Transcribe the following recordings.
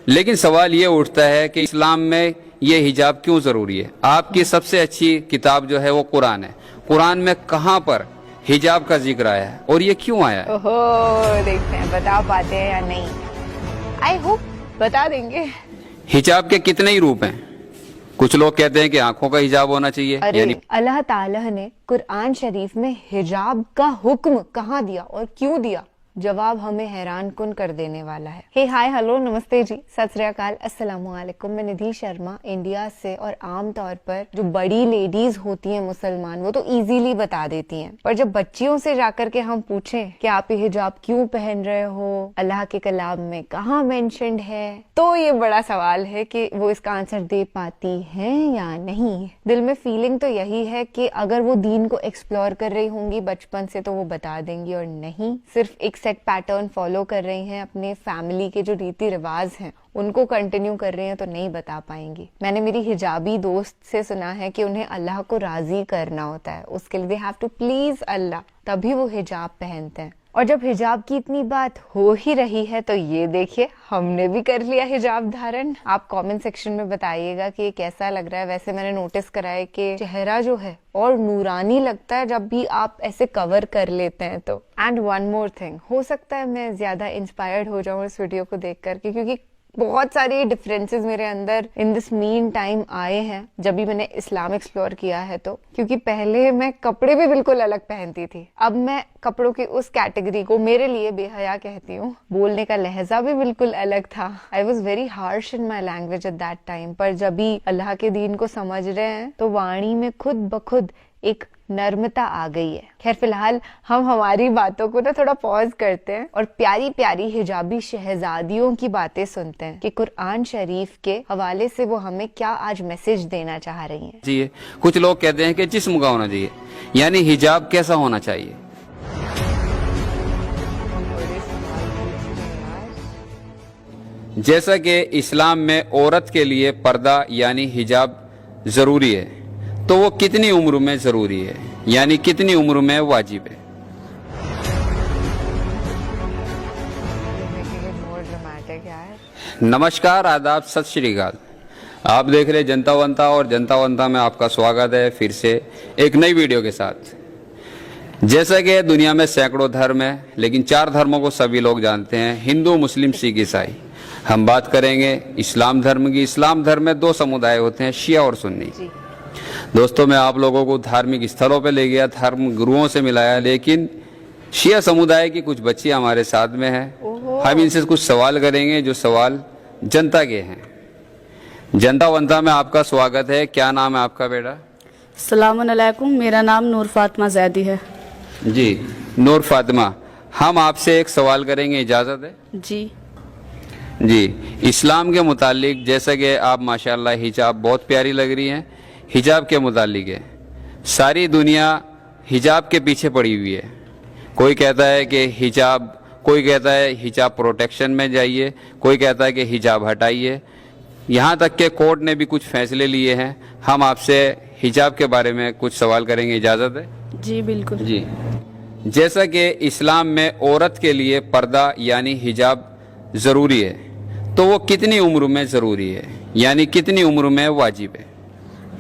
لیکن سوال یہ اٹھتا ہے کہ اسلام میں یہ حجاب کیوں ضروری ہے؟ آپ کی سب سے اچھی کتاب جو ہے وہ قرآن ہے. قرآن میں کہاں پر حجاب کا ذکر آیا ہے اور یہ کیوں آیا ہے؟ اوہو، دیکھتے ہیں بتا پاتے ہیں یا نہیں. آئی ہوپ بتا دیں گے. حجاب کے کتنے ہی روپ ہیں؟ کچھ لوگ کہتے ہیں کہ آنکھوں کا حجاب ہونا چاہیے. ارے اللہ تعالیٰ نے قرآن شریف میں حجاب کا حکم کہاں دیا اور کیوں دیا؟ جواب ہمیں حیران کن کر دینے والا ہے. ہے ہائے ہلو نمستے جی، ست سری اکال، السلام علیکم. میں ندھی شرما انڈیا سے. اور عام طور پر جو بڑی لیڈیز ہوتی ہیں مسلمان وہ تو ایزیلی بتا دیتی ہیں، پر جب بچیوں سے جا کر کے ہم پوچھیں کہ آپ یہ حجاب کیوں پہن رہے ہو، اللہ کے کلام میں کہاں مینشنڈ ہے، تو یہ بڑا سوال ہے کہ وہ اس کا آنسر دے پاتی ہیں یا نہیں. دل میں فیلنگ تو یہی ہے کہ اگر وہ دین کو ایکسپلور کر رہی ہوں گی بچپن سے تو وہ بتا دیں گی، اور نہیں صرف ایک سیٹ پیٹرن فالو کر رہی ہیں، اپنے فیملی کے جو ریتی رواج ہیں ان کو کنٹینیو کر رہی ہیں تو نہیں بتا پائیں گی. میں نے میری حجابی دوست سے سنا ہے کہ انہیں اللہ کو راضی کرنا ہوتا ہے، اس کے لیے they have to please اللہ، تبھی وہ حجاب پہنتے ہیں. اور جب حجاب کی اتنی بات ہو ہی رہی ہے تو یہ دیکھیے ہم نے بھی کر لیا حجاب دھارن. آپ کامنٹ سیکشن میں بتائیے گا کہ یہ کیسا لگ رہا ہے. ویسے میں نے نوٹس کرا ہے کہ چہرہ جو ہے اور نورانی لگتا ہے جب بھی آپ ایسے کور کر لیتے ہیں تو. اینڈ ون مور تھنگ، ہو سکتا ہے میں زیادہ انسپائرڈ ہو جاؤں اس ویڈیو کو دیکھ کر کے، کیونکہ بہت ساری ڈفرینسز میرے اندر ان دس مین ٹائم آئے ہیں جب بھی میں نے اسلام ایکسپلور کیا ہے. تو کیونکہ پہلے میں کپڑے بھی بالکل الگ پہنتی تھی، اب میں کپڑوں کی اس کیٹیگری کو میرے لیے بے حیا کہتی ہوں. بولنے کا لہجہ بھی بالکل الگ تھا. I was very harsh in my language at that time. پر جب بھی اللہ کے دین کو سمجھ رہے ہیں تو وانی میں خود بخود ایک نرمتا آ گئی ہے. خیر فی الحال ہم ہماری باتوں کو تھوڑا پاز کرتے ہیں اور پیاری پیاری حجابی شہزادیوں کی باتیں سنتے ہیں کہ قرآن شریف کے حوالے سے وہ ہمیں کیا آج میسج دینا چاہ رہی ہیں. جی کچھ لوگ کہتے ہیں کہ جسم کا ہونا چاہیے، یعنی حجاب کیسا ہونا چاہیے؟ جیسا کہ اسلام میں عورت کے لیے پردہ یعنی حجاب ضروری ہے، تو وہ کتنی عمر میں ضروری ہے، یعنی کتنی عمر میں واجب ہے؟ نمسکار، آداب، ست شری اکال. آپ دیکھ رہے جنتا ونتا، اور جنتا ونتا میں آپ کا سواگت ہے پھر سے ایک نئی ویڈیو کے ساتھ. جیسا کہ دنیا میں سینکڑوں دھرم ہیں، لیکن 4 دھرموں کو سبھی لوگ جانتے ہیں، ہندو، مسلم، سکھ، عیسائی. ہم بات کریں گے اسلام دھرم کی. اسلام دھرم میں 2 سمودائے ہوتے ہیں، شیعہ اور سنی. دوستوں میں آپ لوگوں کو دھارمک استھلوں پہ لے گیا، دھرم گروؤں سے ملایا، لیکن شیعہ سمودائے کی کچھ بچیاں ہمارے ساتھ میں ہیں. ہم ان سے کچھ سوال کریں گے جو سوال جنتا کے ہیں. جنتا ونتا میں آپ کا سواگت ہے. کیا نام ہے آپ کا بیٹا؟ السلام علیکم، میرا نام نور فاطمہ زیدی ہے. جی نور فاطمہ، ہم آپ سے ایک سوال کریں گے، اجازت ہے؟ جی جی. اسلام کے متعلق، جیسا کہ آپ ماشاءاللہ حجاب بہت پیاری لگ رہی ہیں، حجاب کے متعلق ہے، ساری دنیا حجاب کے پیچھے پڑی ہوئی ہے. کوئی کہتا ہے کہ حجاب، کوئی کہتا ہے حجاب پروٹیکشن میں جائیے، کوئی کہتا ہے کہ حجاب ہٹائیے. یہاں تک کہ کورٹ نے بھی کچھ فیصلے لیے ہیں. ہم آپ سے حجاب کے بارے میں کچھ سوال کریں گے، اجازت ہے؟ جی بالکل. جی. جیسا کہ اسلام میں عورت کے لیے پردہ یعنی حجاب ضروری ہے، تو وہ کتنی عمر میں ضروری ہے، یعنی کتنی عمر میں واجب ہے؟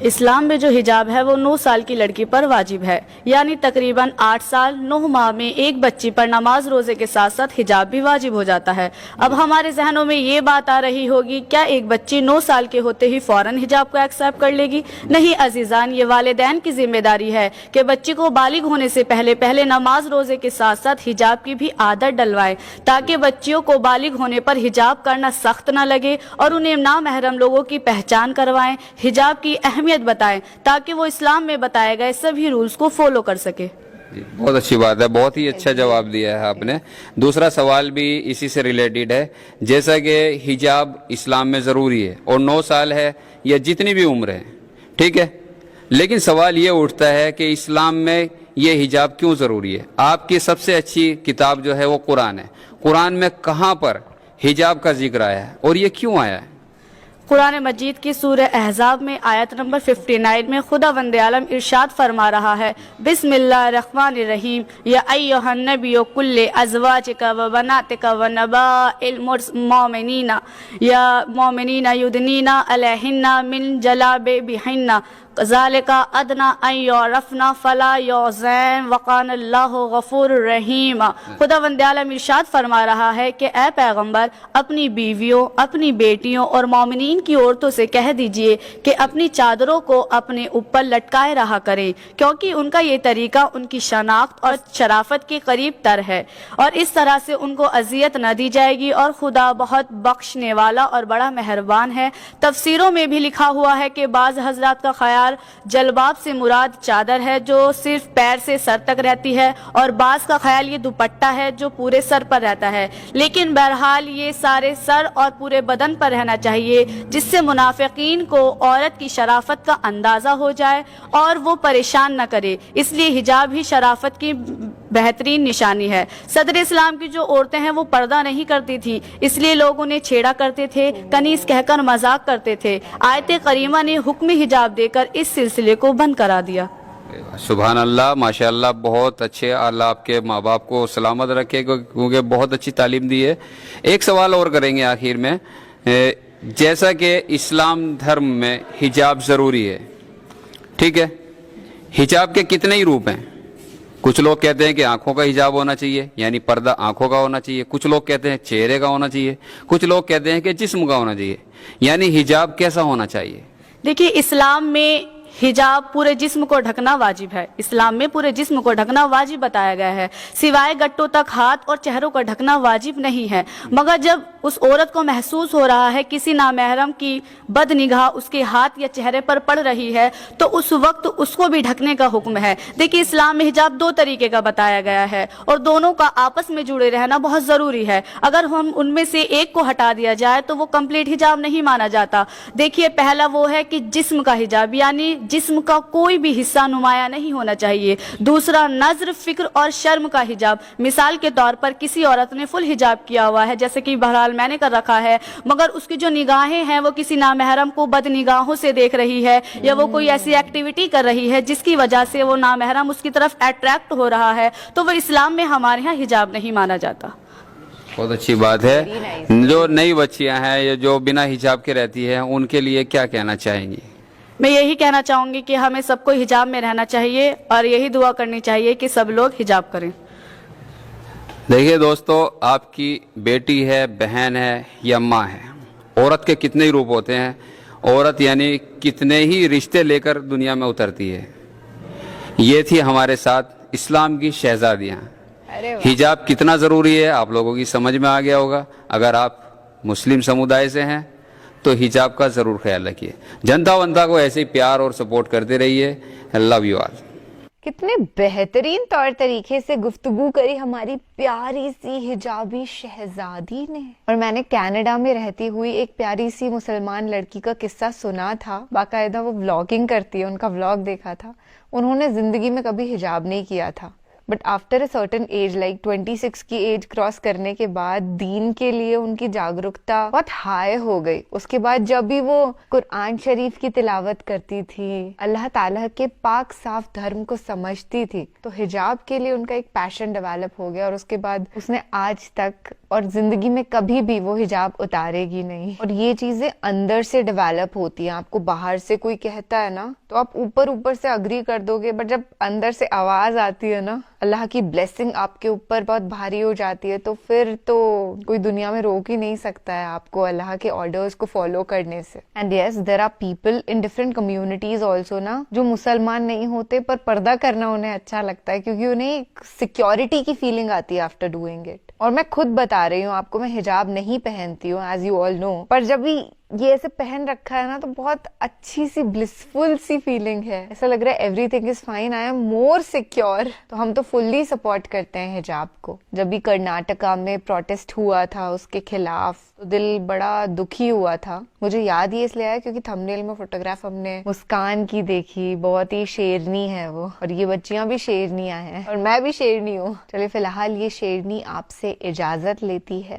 اسلام میں جو حجاب ہے وہ 9 سال کی لڑکی پر واجب ہے، یعنی تقریباً 8 سال 9 ماہ میں ایک بچی پر نماز روزے کے ساتھ ساتھ حجاب بھی واجب ہو جاتا ہے. اب ہمارے ذہنوں میں یہ بات آ رہی ہوگی، کیا ایک بچی 9 سال کے ہوتے ہی فوراً حجاب کو ایکسیپٹ کر لے گی؟ نہیں عزیزان، یہ والدین کی ذمہ داری ہے کہ بچی کو بالغ ہونے سے پہلے نماز روزے کے ساتھ ساتھ حجاب کی بھی عادت ڈلوائیں، تاکہ بچیوں کو بالغ ہونے پر حجاب کرنا سخت نہ لگے، اور انہیں نامحرم لوگوں کی پہچان کروائیں، حجاب کی اہمیت بتائیں، تاکہ وہ اسلام میں بتائے گئے سبھی رولز کو فالو کر سکے. بہت اچھی بات ہے، بہت ہی اچھا جواب دیا ہے آپ نے. دوسرا سوال بھی اسی سے ریلیٹڈ ہے. جیسا کہ حجاب اسلام میں ضروری ہے اور 9 سال ہے یا جتنی بھی عمر ہے، ٹھیک ہے، لیکن سوال یہ اٹھتا ہے کہ اسلام میں یہ حجاب کیوں ضروری ہے؟ آپ کی سب سے اچھی کتاب جو ہے وہ قرآن ہے. قرآن میں کہاں پر حجاب کا ذکر آیا ہے اور یہ کیوں آیا ہے؟ قرآن مجید کی سورہ احزاب میں آیت نمبر 59 میں خدا وند عالم ارشاد فرما رہا ہے، بسم اللہ الرحمن الرحیم، یا ایہا النبی کل ازواجک و بناتک و نباء المؤمنین یا مومنین یدنین علیہن من جلابیبہن ذالک ادنی ان یعرفن فلا یؤذین وکان اللہ غفور الرحیم۔ خدا وند عالم ارشاد فرما رہا ہے کہ اے پیغمبر، اپنی بیویوں، اپنی بیٹیوں اور مومنین کی عورتوں سے کہہ دیجئے کہ اپنی چادروں کو اپنے اوپر لٹکائے رہا کریں، کیونکہ ان کا یہ طریقہ ان کی شناخت اور شرافت کے قریب تر ہے، اور اس طرح سے ان کو اذیت نہ دی جائے گی، اور خدا بہت بخشنے والا اور بڑا مہربان ہے۔ تفسیروں میں بھی لکھا ہوا ہے کہ بعض حضرات کا خیال جلباب سے مراد چادر ہے جو صرف پیر سے سر تک رہتی ہے، اور بعض کا خیال یہ دوپٹہ ہے جو پورے سر پر رہتا ہے، لیکن بہرحال یہ سارے سر اور پورے بدن پر رہنا چاہیے، جس سے منافقین کو عورت کی شرافت کا اندازہ ہو جائے اور وہ پریشان نہ کرے۔ اس لیے حجاب ہی شرافت کی بہترین نشانی ہے۔ صدر اسلام کی جو عورتیں ہیں وہ پردہ نہیں کرتی تھی، اس لیے لوگ انہیں چھیڑا کرتے تھے، کنیز کہہ کر مذاق کرتے تھے۔ آیت کریمہ نے حکم حجاب دے کر اس سلسلے کو بند کرا دیا۔ سبحان اللہ، ماشاء اللہ، بہت اچھے۔ اللہ آپ کے ماں باپ کو سلامت رکھے کیونکہ بہت اچھی تعلیم دی ہے۔ ایک سوال اور کریں گے آخر میں، جیسا کہ اسلام دھرم میں حجاب ضروری ہے، ٹھیک ہے، حجاب کے کتنے ہی روپ ہیں؟ کچھ لوگ کہتے ہیں کہ آنکھوں کا حجاب ہونا چاہیے، یعنی پردہ آنکھوں کا ہونا چاہیے، کچھ لوگ کہتے ہیں چہرے کا ہونا چاہیے، کچھ لوگ کہتے ہیں کہ جسم کا ہونا چاہیے، یعنی حجاب کیسا ہونا چاہیے؟ دیکھیے، اسلام میں حجاب پورے جسم کو ڈھکنا واجب ہے۔ اسلام میں پورے جسم کو ڈھکنا واجب بتایا گیا ہے، سوائے گٹوں تک ہاتھ اور چہروں کو ڈھکنا واجب نہیں ہے۔ مگر جب اس عورت کو محسوس ہو رہا ہے کسی نامحرم کی بد نگاہ اس کے ہاتھ یا چہرے پر پڑ رہی ہے تو اس وقت اس کو بھی ڈھکنے کا حکم ہے۔ دیکھیے، اسلام میں حجاب دو طریقے کا بتایا گیا ہے، اور دونوں کا آپس میں جڑے رہنا بہت ضروری ہے۔ اگر ہم ان میں سے ایک کو ہٹا دیا جائے تو وہ کمپلیٹ حجاب نہیں مانا جاتا۔ دیکھیے، پہلا وہ ہے کہ جسم کا حجاب، یعنی جسم کا کوئی بھی حصہ نمایاں نہیں ہونا چاہیے۔ دوسرا، نظر، فکر اور شرم کا حجاب۔ مثال کے طور پر کسی عورت نے فل حجاب کیا ہوا ہے، جیسے کہ بہرحال میں نے کر رکھا ہے، مگر اس کی جو نگاہیں ہیں وہ کسی نامحرم کو بد نگاہوں سے دیکھ رہی ہے، یا وہ کوئی ایسی ایکٹیویٹی کر رہی ہے جس کی وجہ سے وہ نامحرم اس کی طرف اٹریکٹ ہو رہا ہے، تو وہ اسلام میں ہمارے ہاں حجاب نہیں مانا جاتا۔ بہت اچھی بات ہے۔ جو نئی بچیاں ہیں یا جو بنا حجاب کے رہتی ہیں، ان کے لیے کیا کہنا چاہیں گی؟ میں یہی کہنا چاہوں گی کہ ہمیں سب کو حجاب میں رہنا چاہیے، اور یہی دعا کرنی چاہیے کہ سب لوگ حجاب کریں۔ دیکھیے دوستو، آپ کی بیٹی ہے، بہن ہے یا ماں ہے، عورت کے کتنے ہی روپ ہوتے ہیں۔ عورت یعنی کتنے ہی رشتے لے کر دنیا میں اترتی ہے۔ یہ تھی ہمارے ساتھ اسلام کی شہزادیاں۔ حجاب کتنا ضروری ہے آپ لوگوں کی سمجھ میں آ گیا ہوگا۔ اگر آپ مسلم سمودائے سے ہیں تو حجاب کا ضرور خیال رکھیے۔ جنتا ونتا کو ایسے ہی پیار اور سپورٹ کرتے رہیے۔ Love you all. کتنے بہترین طور طریقے سے گفتگو کری ہماری پیاری سی حجابی شہزادی نے۔ اور میں نے کینیڈا میں رہتی ہوئی ایک پیاری سی مسلمان لڑکی کا قصہ سنا تھا، باقاعدہ وہ ولاگنگ کرتی ہے، ان کا ولاگ دیکھا تھا۔ انہوں نے زندگی میں کبھی حجاب نہیں کیا تھا، but after a certain age, like 26 کی ایج کراس کرنے کے بعد دین کے لیے ان کی جاگرکتا بہت ہائی ہو گئی۔ اس کے بعد جب بھی وہ قرآن شریف کی تلاوت کرتی تھی، اللہ تعالیٰ کے پاک صاف دھرم کو سمجھتی تھی، تو حجاب کے لیے ان کا ایک پیشن ڈیولپ ہو گیا، اور اس کے بعد اس نے آج تک اور زندگی میں کبھی بھی وہ حجاب اتارے گی نہیں۔ اور یہ چیزیں اندر سے ڈیولپ ہوتی ہیں، آپ کو باہر سے کوئی کہتا ہے نا تو آپ اوپر سے اگری کر دو گے، بٹ جب اندر سے آواز آتی ہے نا، اللہ کی بلیسنگ آپ کے اوپر بہت بھاری ہو جاتی ہے، تو پھر تو کوئی دنیا میں روک ہی نہیں سکتا ہے آپ کو اللہ کے آرڈرز کو فالو کرنے سے۔ And yes, there are people in different communities also نا، جو مسلمان نہیں ہوتے پر پردہ کرنا انہیں اچھا لگتا ہے، کیونکہ انہیں ایک سیکیورٹی کی فیلنگ آتی ہے آفٹر ڈوئنگ اٹ۔ اور میں خود بتا رہی ہوں آپ کو، میں حجاب نہیں پہنتی ہوں، ایز یو آل نو، پر جب بھی یہ ایسے پہن رکھا ہے نا تو بہت اچھی سی بلسفل سی فیلنگ ہے، ایسا لگ رہا ہے everything is fine, I am more secure. تو ہم تو فلی سپورٹ کرتے ہیں حجاب کو۔ جب بھی کرناٹکا میں پروٹیسٹ ہوا تھا اس کے خلاف، تو دل بڑا دکھی ہوا تھا۔ مجھے یاد ہی اس لیے آیا کیونکہ تھمبنیل میں فوٹوگراف ہم نے مسکان کی دیکھی، بہت ہی شیرنی ہے وہ، اور یہ بچیاں بھی شیرنیاں ہیں اور میں بھی شیرنی ہوں۔ چلیے فی الحال یہ شیرنی آپ سے اجازت لیتی ہے۔